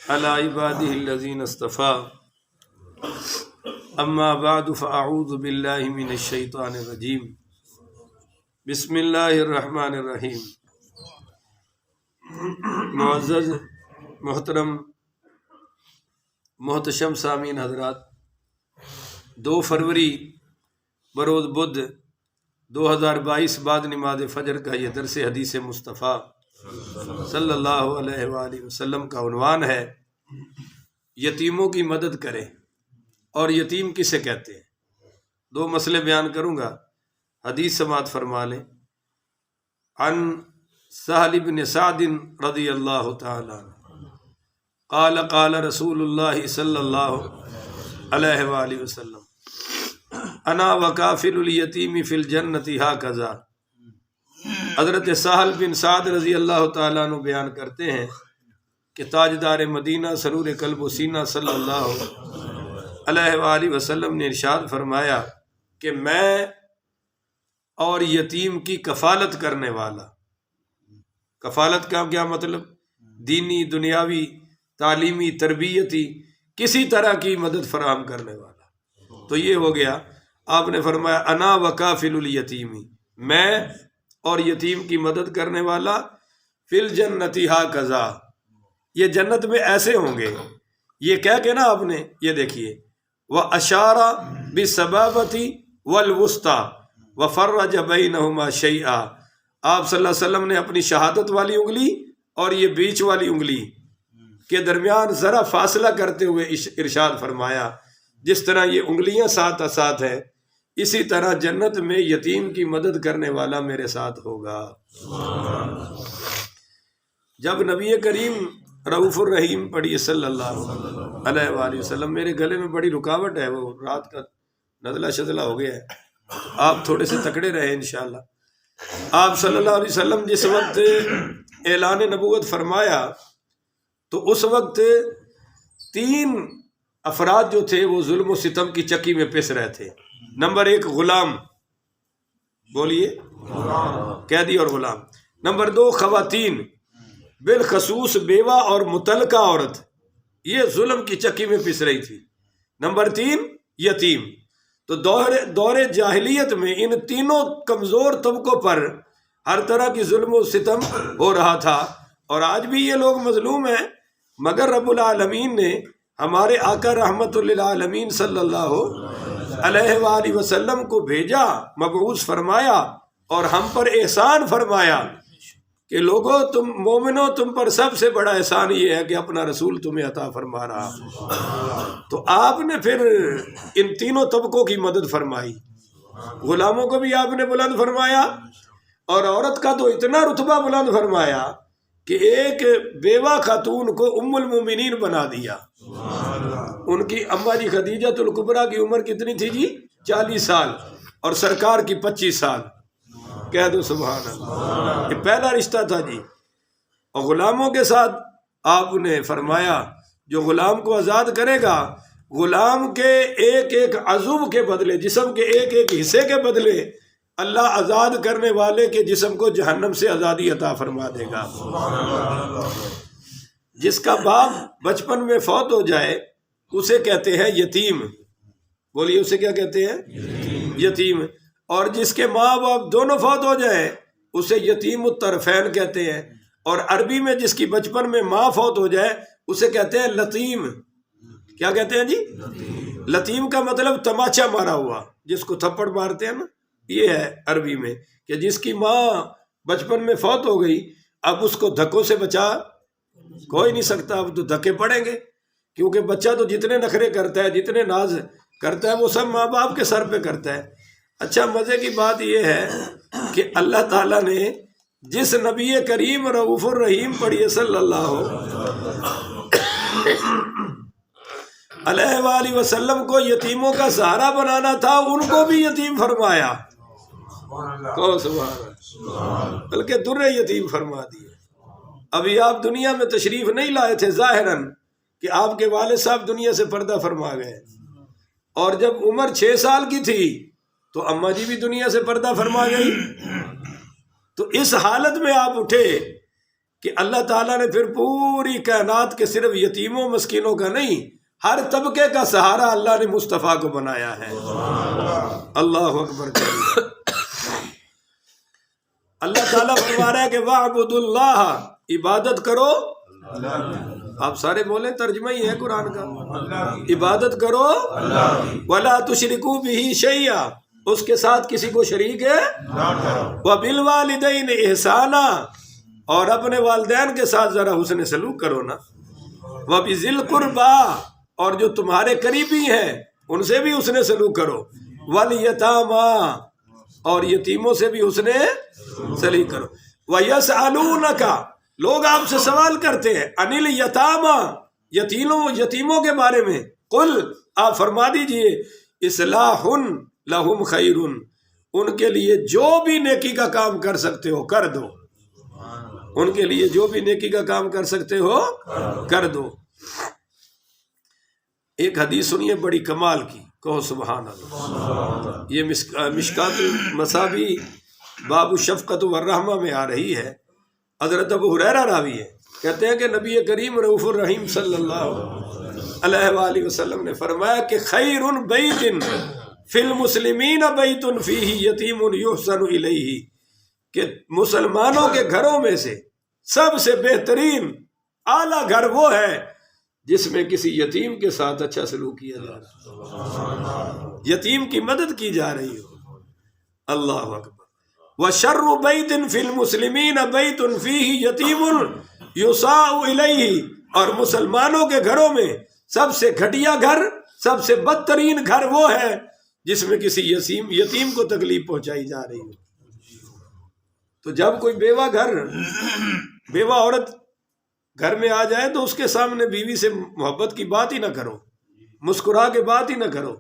علی عبادہ الذین اصطفیٰ اما بعد فاعوذ باللہ من الشیطان الرجیم بسم اللہ الرحمن الرحیم۔ معزز محترم محتشم سامعین حضرات، 2 فروری بروز بدھ 2022 بعد نماز فجر کا یہ درس حدیث مصطفیٰ صلی اللہ علیہ وآلہ وسلم کا عنوان ہے یتیموں کی مدد کریں۔ اور یتیم کسے کہتے ہیں؟ 2 مسئلے بیان کروں گا، حدیث سماعت فرما لیں۔ عن سہل بن سعد رضی اللہ تعالی عنہ قال قال رسول اللہ صلی اللہ علیہ وآلہ وسلم انا وکافل الیتیم فی الجنت ھکذا۔ حضرت سہل بن سعد رضی اللہ تعالیٰ عنہ بیان کرتے ہیں کہ تاجدار مدینہ سرور قلب و سینہ صلی اللہ علیہ وآلہ وسلم نے ارشاد فرمایا کہ میں اور یتیم کی کفالت کرنے والا، کفالت کا کیا مطلب؟ دینی، دنیاوی، تعلیمی، تربیتی کسی طرح کی مدد فراہم کرنے والا۔ تو یہ ہو گیا، آپ نے فرمایا انا وکافل الیتیمی، میں اور یتیم کی مدد کرنے والا، فی الجنت ھکذا، یہ جنت میں ایسے ہوں گے۔ یہ کہہ کے نا آپ نے یہ دیکھیے، وَأَشَارَ بِالسَّبَابَةِ وَالْوُسْطَى وَفَرَّجَ بَيْنَهُمَا شَيْئًا، آپ صلی اللہ علیہ وسلم نے اپنی شہادت والی انگلی اور یہ بیچ والی انگلی کے درمیان ذرا فاصلہ کرتے ہوئے ارشاد فرمایا جس طرح یہ انگلیاں ساتھ ساتھ ہیں، اسی طرح جنت میں یتیم کی مدد کرنے والا میرے ساتھ ہوگا۔ جب نبی کریم رؤوف الرحیم پڑھیے صلی اللہ علیہ وآلہ وسلم، میرے گلے میں بڑی رکاوٹ ہے، وہ رات کا نزلہ شزلہ ہو گیا ہے، آپ تھوڑے سے تکڑے رہے انشاءاللہ۔ آپ صلی اللہ علیہ وسلم جس وقت اعلان نبوت فرمایا تو اس وقت 3 افراد جو تھے وہ ظلم و ستم کی چکی میں پس رہے تھے۔ نمبر 1 غلام، بولیے قیدی اور غلام۔ نمبر 2 خواتین، بالخصوص بیوہ اور متعلقہ عورت، یہ ظلم کی چکی میں پس رہی تھی۔ نمبر 3 یتیم۔ تو دور جاہلیت میں ان تینوں کمزور طبقوں پر ہر طرح کی ظلم و ستم ہو رہا تھا، اور آج بھی یہ لوگ مظلوم ہیں، مگر رب العالمین نے ہمارے آقا رحمت للعالمین صلی اللہ علیہ وآلہ وسلم کو بھیجا، مبعوث فرمایا، اور ہم پر احسان فرمایا کہ لوگو تم مومنو، تم پر سب سے بڑا احسان یہ ہے کہ اپنا رسول تمہیں عطا فرما رہا۔ تو آپ نے پھر ان تینوں طبقوں کی مدد فرمائی، غلاموں کو بھی آپ نے بلند فرمایا، اور عورت کا تو اتنا رتبہ بلند فرمایا کہ ایک بیوہ خاتون کو ام المومنین بنا دیا۔ ان کی اماں جی خدیجہ الکبریٰ کی عمر کتنی تھی جی؟ 40 سال، اور سرکار کی 25 سال۔ کہہ دو سبحان اللہ، یہ پہلا رشتہ تھا جی۔ اور غلاموں کے ساتھ آپ نے فرمایا جو غلام کو آزاد کرے گا، غلام کے ایک ایک عضو کے بدلے، جسم کے ایک ایک حصے کے بدلے، اللہ آزاد کرنے والے کے جسم کو جہنم سے آزادی عطا فرما دے گا۔ جس کا باپ بچپن میں فوت ہو جائے اسے کہتے ہیں یتیم، بولیے اسے کیا کہتے ہیں؟ یتیم۔ اور جس کے ماں باپ دونوں فوت ہو جائیں اسے یتیم الطرفین کہتے ہیں، اور عربی میں جس کی بچپن میں ماں فوت ہو جائے اسے کہتے ہیں لتیم۔ کیا کہتے ہیں جی؟ لتیم کا مطلب تماچا مارا ہوا، جس کو تھپڑ مارتے ہیں نا، یہ ہے عربی میں، کہ جس کی ماں بچپن میں فوت ہو گئی، اب اس کو دھکوں سے بچا کوئی نہیں سکتا، اب تو دھکے پڑیں گے، کیونکہ بچہ تو جتنے نخرے کرتا ہے، جتنے ناز کرتا ہے، وہ سب ماں باپ کے سر پہ کرتا ہے۔ اچھا، مزے کی بات یہ ہے کہ اللہ تعالیٰ نے جس نبی کریم رؤوف الرحیم پڑھیے صلی اللہ علیہ وآلہ وسلم کو یتیموں کا سہارا بنانا تھا، ان کو بھی یتیم فرمایا، بلکہ در یتیم فرما دیے۔ ابھی آپ دنیا میں تشریف نہیں لائے تھے ظاہراً کہ آپ کے والد صاحب دنیا سے پردہ فرما گئے، اور جب عمر 6 سال کی تھی تو اماں جی بھی دنیا سے پردہ فرما گئی۔ تو اس حالت میں آپ اٹھے کہ اللہ تعالیٰ نے پھر پوری کائنات کے صرف یتیموں مسکینوں کا نہیں، ہر طبقے کا سہارا اللہ نے مصطفیٰ کو بنایا ہے۔ اللہ اکبر کبیرہ۔ اللہ تعالیٰ فرما رہا ہے کہ وَاعْبُدُوا اللَّهَ، عبادت کرو، آپ سارے بولیں ترجمہ ہی ہے قرآن کا، عبادت کرو، وَلَا تُشْرِكُوا بِهِ شَيْئًا، اس کے ساتھ کسی کو شریک ہے، وَبِالْوَالِدَيْنِ إِحْسَانًا، اور اپنے والدین کے ساتھ ذرا حسن سلوک کرو نا، وَبِذِي الْقُرْبَىٰ، اور جو تمہارے قریبی ہیں ان سے بھی حسن سلوک کرو، وَالْيَتَامَىٰ، اور یتیموں سے بھی حسن سلوک کرو، وَيَسْأَلُونَكَ، لوگ آپ سے سوال کرتے ہیں، عَنِ الْيَتَامَىٰ، یتیموں کے بارے میں، قُلْ، آپ فرما دیجئے، اصلاحٌ لہم خیر، ان کے لیے جو بھی نیکی کا کام کر سکتے ہو کر دو، ان کے لیے جو بھی نیکی کا کام کر سکتے ہو کر دو۔ ایک حدیث سنیے بڑی کمال کی، کہو سبحان اللہ۔ یہ مشکات المصابیح باب الشفقۃ والرحمہ میں آ رہی ہے، حضرت ابو ہریرہ راوی ہے، کہتے ہیں کہ نبی کریم رؤوف الرحیم صلی اللہ علیہ وآلہ وسلم نے فرمایا کہ خیر بیت فی المسلمین بیت فیہ یتیم یحسن الیہ، کہ مسلمانوں کے گھروں میں سے سب سے بہترین اعلیٰ گھر وہ ہے جس میں کسی یتیم کے ساتھ اچھا سلوک کیا جا رہا ہے، یتیم کی مدد کی جا رہی ہو۔ اللہ اکبر۔ وشر بیت فی المسلمین بیت فیہ یتیم یساء الیہ، اور مسلمانوں کے گھروں میں سب سے گھٹیا گھر، سب سے بدترین گھر وہ ہے جس میں کسی یتیم کو تکلیف پہنچائی جا رہی ہو۔ تو جب کوئی بیوہ عورت گھر میں آ جائے تو اس کے سامنے بیوی سے محبت کی بات ہی نہ کرو، مسکرا کے بات ہی نہ کرو،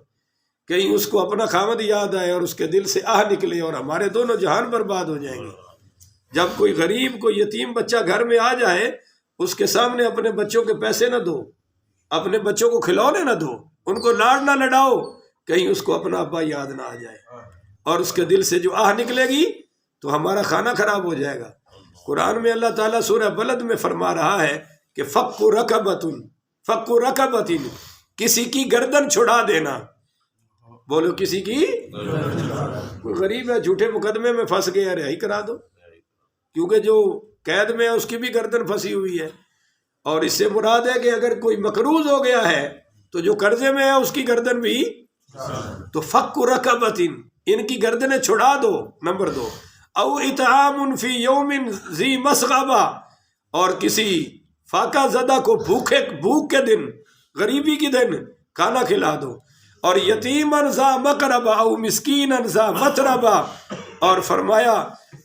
کہیں اس کو اپنا خاوند یاد آئے اور اس کے دل سے آہ نکلے اور ہمارے دونوں جہان برباد ہو جائیں گے۔ جب کوئی غریب کوئی یتیم بچہ گھر میں آ جائے اس کے سامنے اپنے بچوں کے پیسے نہ دو، اپنے بچوں کو کھلونے نہ دو، ان کو لاڈ نہ لڑاؤ، کہیں اس کو اپنا ابا یاد نہ آ جائے اور اس کے دل سے جو آہ نکلے گی تو ہمارا کھانا خراب ہو جائے گا۔ قرآن میں اللہ تعالیٰ سورہ بلد میں فرما رہا ہے کہ فَكُّ رَقَبَةٍ، کسی کی گردن چھڑا دینا، بولو کسی کی، کوئی غریب ہے جھوٹے مقدمے میں پھنس گیا، رہائی کرا دو، کیونکہ جو قید میں ہے اس کی بھی گردن پھنسی ہوئی ہے، اور اس سے مراد ہے کہ اگر کوئی مقروض ہو گیا ہے تو جو قرضے میں ہے اس کی گردن بھی، تو فَكُّ رَقَبَةٍ، ان کی گردنیں چھڑا دو، نمبر 2، او اطعام فی یوم ذی مسغبہ، اور کسی فاقہ زدہ کو بھوک کے دن، غریبی کے دن کھانا کھلا دو، اور یتیماً ذا مقربہ او مسکیناً ذا متربہ، اور فرمایا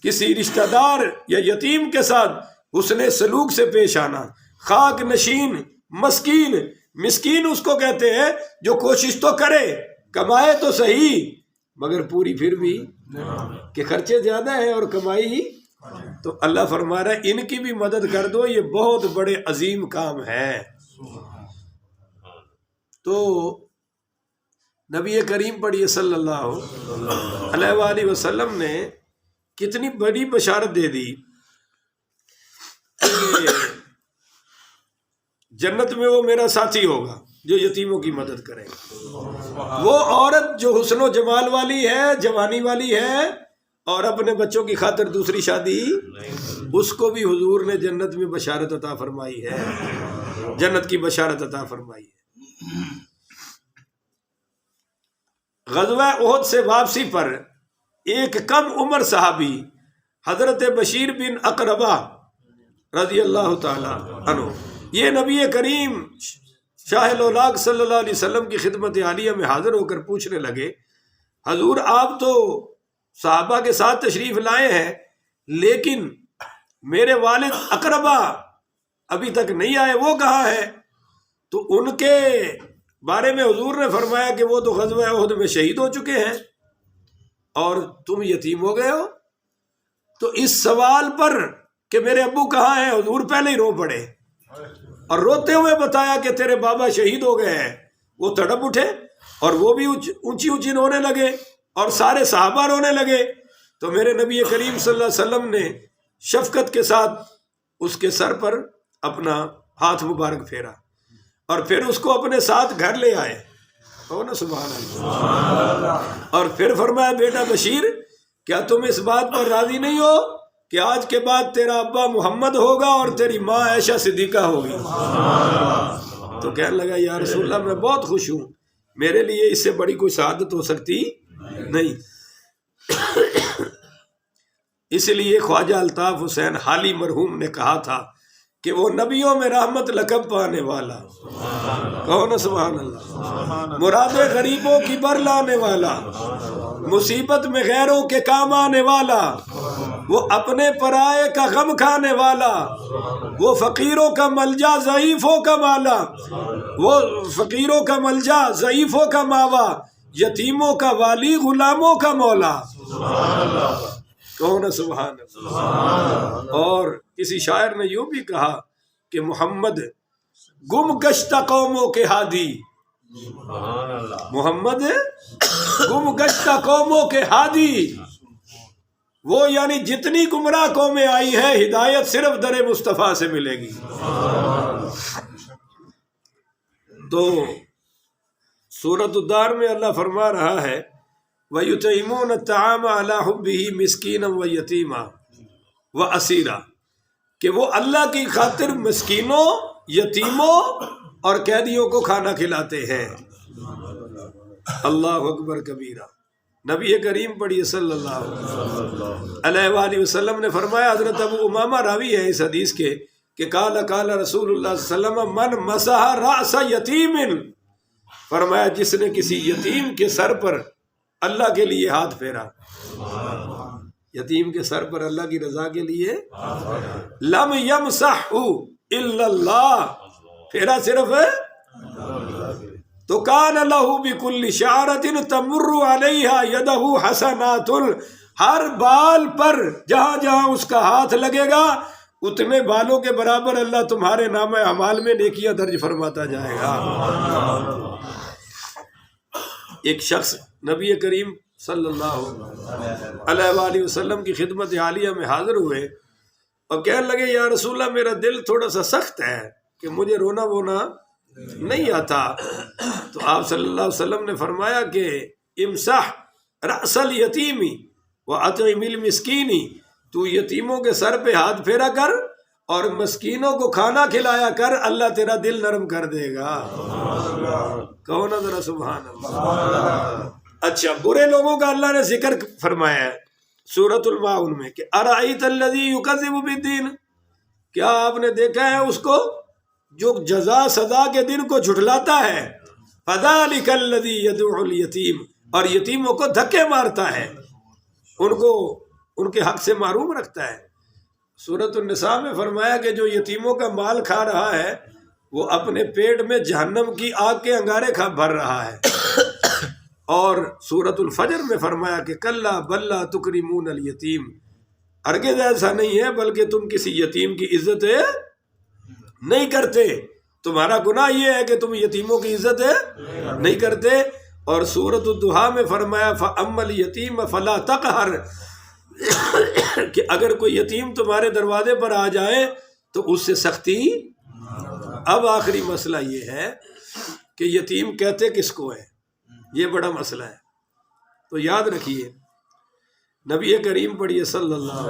کسی رشتہ دار یا یتیم کے ساتھ حسن سلوک سے پیش آنا، خاک نشین مسکین اس کو کہتے ہیں جو کوشش تو کرے، کمائے تو صحیح مگر پوری پھر بھی کہ خرچے زیادہ ہیں اور کمائی، تو اللہ فرما رہا ہے ان کی بھی مدد کر دو، یہ بہت بڑے عظیم کام ہے۔ تو نبی کریم پڑھیے صلی اللہ علیہ وآلہ وسلم نے کتنی بڑی بشارت دے دی کہ جنت میں وہ میرا ساتھی ہوگا جو یتیموں کی مدد کرے گا۔ وہ عورت جو حسن و جمال والی ہے، جوانی والی ہے، اور اپنے بچوں کی خاطر دوسری شادی، اس کو بھی حضور نے جنت میں بشارت عطا فرمائی ہے، جنت کی بشارت عطا فرمائی ہے۔ غزوہ احد سے واپسی پر ایک کم عمر صحابی حضرت بشیر بن اقربہ رضی اللہ تعالی عنہ، یہ نبی کریم شاہ الاولاق صلی اللہ علیہ وسلم کی خدمت عالیہ میں حاضر ہو کر پوچھنے لگے، حضور آپ تو صحابہ کے ساتھ تشریف لائے ہیں لیکن میرے والد اقربہ ابھی تک نہیں آئے، وہ کہاں ہے؟ تو ان کے بارے میں حضور نے فرمایا کہ وہ تو غزوہ احد میں شہید ہو چکے ہیں اور تم یتیم ہو گئے ہو۔ تو اس سوال پر کہ میرے ابو کہاں ہیں، حضور پہلے ہی رو پڑے اور روتے ہوئے بتایا کہ تیرے بابا شہید ہو گئے ہیں۔ وہ تڑپ اٹھے اور وہ بھی اونچی اونچی رونے لگے اور سارے صحابہ رونے لگے۔ تو میرے نبی کریم صلی اللہ علیہ وسلم نے شفقت کے ساتھ اس کے سر پر اپنا ہاتھ مبارک پھیرا اور پھر اس کو اپنے ساتھ گھر لے آئے. ہو نا سبحان اللہ. اور پھر فرمایا بیٹا بشیر کیا تم اس بات پر راضی نہیں ہو کہ آج کے بعد تیرا ابا محمد ہوگا اور تیری ماں عائشہ صدیقہ ہوگی؟ تو کہنے لگا یا رسول اللہ میں بہت خوش ہوں، میرے لیے اس سے بڑی کوئی سعادت ہو سکتی نہیں. اس لیے خواجہ الطاف حسین حالی مرحوم نے کہا تھا کہ وہ نبیوں میں رحمت لقب پانے والا، کہو نا سبحان اللہ، مراد غریبوں کی بر لانے والا، مصیبت میں غیروں کے کام آنے والا، وہ اپنے پرائے کا غم کھانے والا، وہ فقیروں کا ملجا ضعیفوں کا مالا، وہ فقیروں کا ملجا ضعیفوں کا ماوا، یتیموں کا والی غلاموں کا مولا. کہو نا سبحان اللہ. اور کسی شاعر نے یوں بھی کہا کہ محمد گم گشتہ قوموں کے ہادی، محمد گم گشتہ قوموں کے ہادی، وہ یعنی جتنی گمراہ قومیں آئی ہیں ہدایت صرف در مصطفیٰ سے ملے گی. تو سورۃ الدار میں اللہ فرما رہا ہے وَيُطْعِمُونَ الطَّعَامَ عَلَىٰ حُبِّهِ مِسْكِينًا وَيَتِيمًا وَأَسِيرًا، کہ وہ اللہ کی خاطر مسکینوں، یتیموں اور قیدیوں کو کھانا کھلاتے ہیں. اللہ اکبر کبیرہ. نبی کریم پڑھیے صلی اللہ علیہ وآلہ وسلم نے فرمایا، حضرت ابو امامہ راوی ہے اس حدیث کے، کہ قال رسول اللہ صلی اللہ علیہ وسلم من مسح رأس یتیم، فرمایا جس نے کسی یتیم کے سر پر اللہ کے لیے ہاتھ پھیرا، یتیم کے سر پر اللہ کی رضا کے لیے، لم یمسحہ الا اللہ، پھیرا صرف ہے تو کان لہ بکل شعرۃ تمر علیہا یدہ حسنات، ہر بال پر جہاں جہاں اس کا ہاتھ لگے گا اتنے بالوں کے برابر اللہ تمہارے نام اعمال میں نیکیاں درج فرماتا جائے گا. ایک شخص نبی کریم صلی اللہ علیہ وآلہ وسلم کی خدمت عالیہ میں حاضر ہوئے اور کہنے لگے یا رسول اللہ میرا دل تھوڑا سا سخت ہے کہ مجھے رونا وونا نہیں آتا. تو آپ صلی اللہ علیہ وسلم نے فرمایا کہ امسح رأس الیتیم واطعم المسکین، تو یتیموں کے سر پہ ہاتھ پھیرا کر اور مسکینوں کو کھانا کھلایا کر، اللہ تیرا دل نرم کر دے گا. کہو نا ذرا سبحان اللہ. اچھا برے لوگوں کا اللہ نے ذکر فرمایا ہے سورۃ الماعون میں کہ ارأیت الذی یکذب بالدین، کیا آپ نے دیکھا ہے اس کو جو جزا سزا کے دن کو جھٹلاتا ہے، فذلک الذی یدعو الیتیم، اور یتیموں کو دھکے مارتا ہے، ان کو ان کے حق سے محروم رکھتا ہے. سورۃ النساء میں فرمایا کہ جو یتیموں کا مال کھا رہا ہے وہ اپنے پیٹ میں جہنم کی آگ کے انگارے بھر رہا ہے. اور سورۃ الفجر میں فرمایا کہ کلا بل لا تکرمون الیتیم، ہرگز ایسا نہیں ہے بلکہ تم کسی یتیم کی عزت نہیں کرتے، تمہارا گناہ یہ ہے کہ تم یتیموں کی عزت نہیں کرتے. اور سورۃ الضحیٰ میں فرمایا فَأَمَّا الْيَتِيمَ فَلَا تَقْهَرْ، کہ اگر کوئی یتیم تمہارے دروازے پر آ جائے تو اس سے سختی. اب آخری مسئلہ یہ ہے کہ یتیم کہتے کس کو ہے، یہ بڑا مسئلہ ہے. تو یاد رکھیے نبی کریم پڑھیے صلی اللہ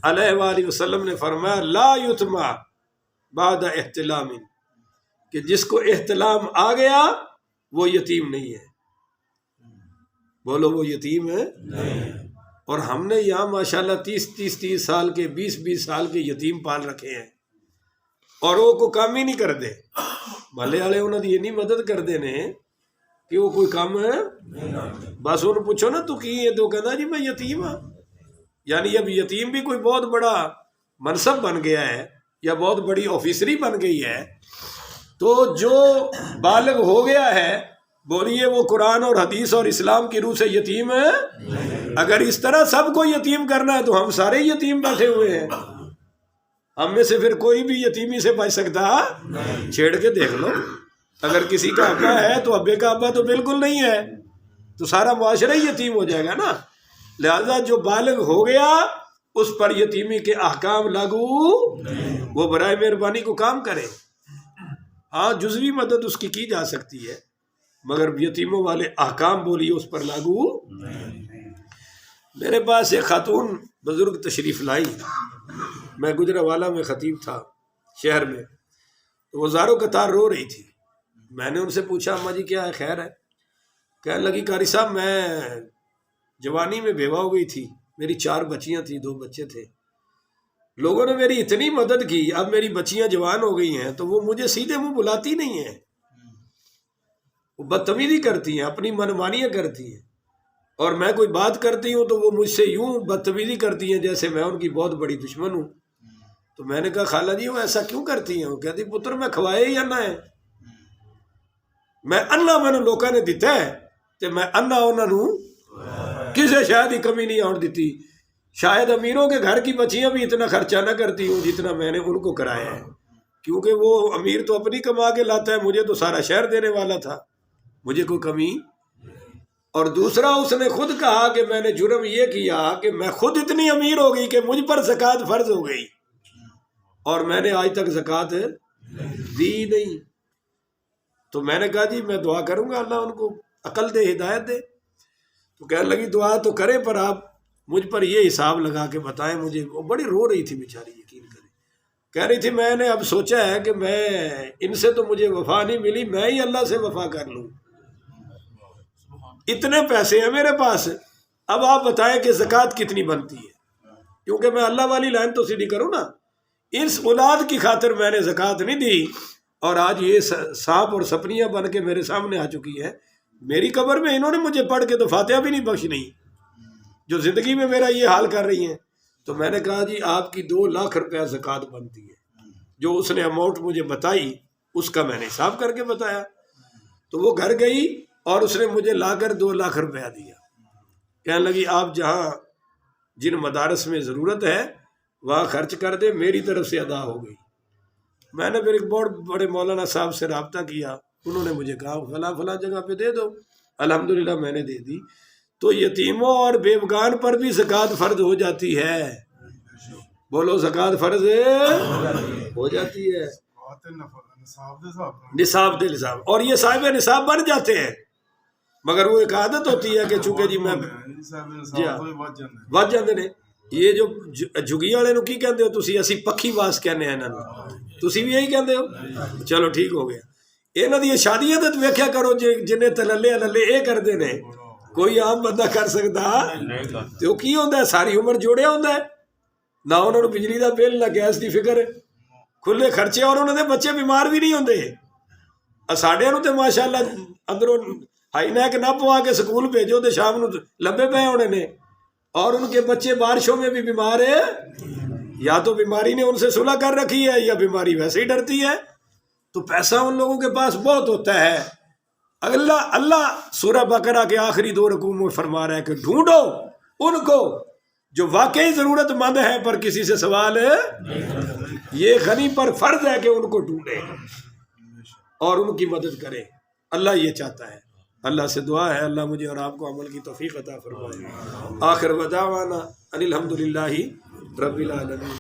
علیہ وآلہ وسلم نے فرمایا لا یتما بعد احتلام، کہ جس کو احتلام آ گیا وہ یتیم نہیں ہے. بولو وہ یتیم ہے نہیں. اور ہم نے یہاں ماشاءاللہ 30 سال کے 20 سال کے یتیم پال رکھے ہیں اور وہ کو کام ہی نہیں کر دے. بھلے والے انہوں نے یہ نہیں مدد کر دینے کہ وہ کوئی کام ہے، بس انہوں پوچھو نا تو کی ہے تو کہنا جی میں یتیم ہوں. یعنی اب یتیم بھی کوئی بہت بڑا منصب بن گیا ہے یا بہت بڑی آفیسری بن گئی ہے. تو جو بالغ ہو گیا ہے بولیے وہ قرآن اور حدیث اور اسلام کی روح سے یتیم ہے. اگر اس طرح سب کو یتیم کرنا ہے تو ہم سارے یتیم بیٹھے ہوئے ہیں. ہم میں سے پھر کوئی بھی یتیمی سے بچ سکتا؟ چھیڑ کے دیکھ لو، اگر کسی کا ابا ہے تو ابے کا ابا تو بالکل نہیں ہے، تو سارا معاشرہ ہی یتیم ہو جائے گا نا. لہذا جو بالغ ہو گیا اس پر یتیمی کے احکام لاگو وہ برائے مہربانی کو کام کرے. ہاں جزوی مدد اس کی جا سکتی ہے مگر یتیموں والے احکام بولیے اس پر لاگو. میرے پاس ایک خاتون بزرگ تشریف لائی. میں گجرانوالہ میں خطیب تھا شہر میں، تو وہ زاروں قطار رو رہی تھی. میں نے ان سے پوچھا اماں جی کیا ہے، خیر ہے؟ کہنے لگی قاری صاحب میں جوانی میں بیوہ ہو گئی تھی، میری 4 بچیاں تھیں، 2 بچے تھے. لوگوں نے میری اتنی مدد کی، اب میری بچیاں جوان ہو گئی ہیں تو وہ مجھے سیدھے منہ بلاتی نہیں ہیں، وہ بدتمیزی کرتی ہیں، اپنی منمانیاں کرتی ہیں. اور میں کوئی بات کرتی ہوں تو وہ مجھ سے یوں بدتمیزی کرتی ہیں جیسے میں ان کی بہت بڑی دشمن ہوں. تو میں نے کہا خالہ جی وہ ایسا کیوں کرتی ہیں؟ وہ کہتی پتر میں کھوائے ہی انا ہے، میں انا میں لوکاں نے دیتا ہے تے میں انا انہاں نوں کسے شاید ہی کمی نہیں آن دیتی. شاید امیروں کے گھر کی بچیاں بھی اتنا خرچہ نہ کرتی ہوں جتنا میں نے ان کو کرایا ہے، کیونکہ وہ امیر تو اپنی کما کے لاتا ہے، مجھے تو سارا شہر دینے والا تھا، مجھے کوئی کمی. اور دوسرا اس نے خود کہا کہ میں نے جرم یہ کیا کہ میں خود اتنی امیر ہو گئی کہ مجھ پر زکوٰۃ فرض ہو گئی اور میں نے آج تک زکوٰۃ دی نہیں. تو میں نے کہا جی میں دعا کروں گا اللہ ان کو عقل دے، ہدایت دے. تو کہنے لگی دعا تو کرے پر آپ مجھ پر یہ حساب لگا کے بتائیں مجھے. وہ بڑی رو رہی تھی بیچاری، یقین کریں، کہہ رہی تھی میں نے اب سوچا ہے کہ میں ان سے تو مجھے وفا نہیں ملی، میں ہی اللہ سے وفا کر لوں. اتنے پیسے ہیں میرے پاس، اب آپ بتائیں کہ زکوٰۃ کتنی بنتی ہے، کیونکہ میں اللہ والی لائن تو سیدھی کروں نا. اس اولاد کی خاطر میں نے زکوٰۃ نہیں دی اور آج یہ سانپ اور سپنیاں بن کے میرے سامنے آ چکی ہے. میری قبر میں انہوں نے مجھے پڑھ کے تو فاتحہ بھی نہیں بخشی نہیں، جو زندگی میں میرا یہ حال کر رہی ہیں. تو میں نے کہا جی آپ کی 2 لاکھ روپیہ زکوٰۃ بنتی ہے. جو اس نے اماؤنٹ مجھے بتائی اس کا میں نے حساب کر کے بتایا. تو وہ گھر گئی اور اس نے مجھے لا کر 2 لاکھ روپیہ دیا. کہنے لگی آپ جہاں جن مدارس میں ضرورت ہے وہاں خرچ کر دے، میری طرف سے ادا ہو گئی. میں نے پھر ایک بہت بڑے مولانا صاحب سے رابطہ کیا، انہوں نے مجھے کہا فلاں فلاں جگہ پہ دے دو. الحمدللہ میں نے دے دی. تو یتیموں اور بیوگان پر بھی زکوٰۃ فرض ہو جاتی ہے. بولو زکوٰۃ فرض ہو جاتی ہے نصاب دے نصاب، اور یہ صاحب نصاب بن جاتے ہیں. مگر وہ ایک عادت ہوتی ہے کہ چونکہ جی میں بچ جاندے نے. یہ جو جھگی والے نو کی کہندے ہو تسی؟ اسی پکھی واس کہنے ہیں انہاں نوں، تسی بھی یہی کہندے ہو؟ چلو ٹھیک ہو گیا. انہاں دی شادیاں تے ویکھیا کرو جنہیں تللے اللے اے کردے نے، کوئی عام بندہ کر سکتا تو کی ہوندا ہے؟ ساری عمر جوڑیا ہوندا ہے، نہ انہوں نے بجلی دا بل نہ گیس دی فکر، کھلے خرچے، اور انہوں نے بچے بیمار بھی نہیں ہوندے. ساڈے نوں تے ماشاءاللہ اندروں ہائی نیک نہ پوا کے سکول بھیجو تے شام نوں لمبے پے ہونے نے، اور ان کے بچے بارشوں میں بھی بیمار ہے. یا تو بیماری نے ان سے صلح کر رکھی ہے یا بیماری ویسے ہی ڈرتی ہے. تو پیسہ ان لوگوں کے پاس بہت ہوتا ہے. اللہ سورہ بقرہ کے آخری 2 رکوع میں فرما رہا ہے کہ ڈھونڈو ان کو جو واقعی ضرورت مند ہے پر کسی سے سوال ہے. یہ غنی پر فرض ہے کہ ان کو ڈھونڈے اور ان کی مدد کرے. اللہ یہ چاہتا ہے. اللہ سے دعا ہے اللہ مجھے اور آپ کو عمل کی توفیق عطا فرمائے. آخر ودعوانا ان الحمدللہ رب العالمین.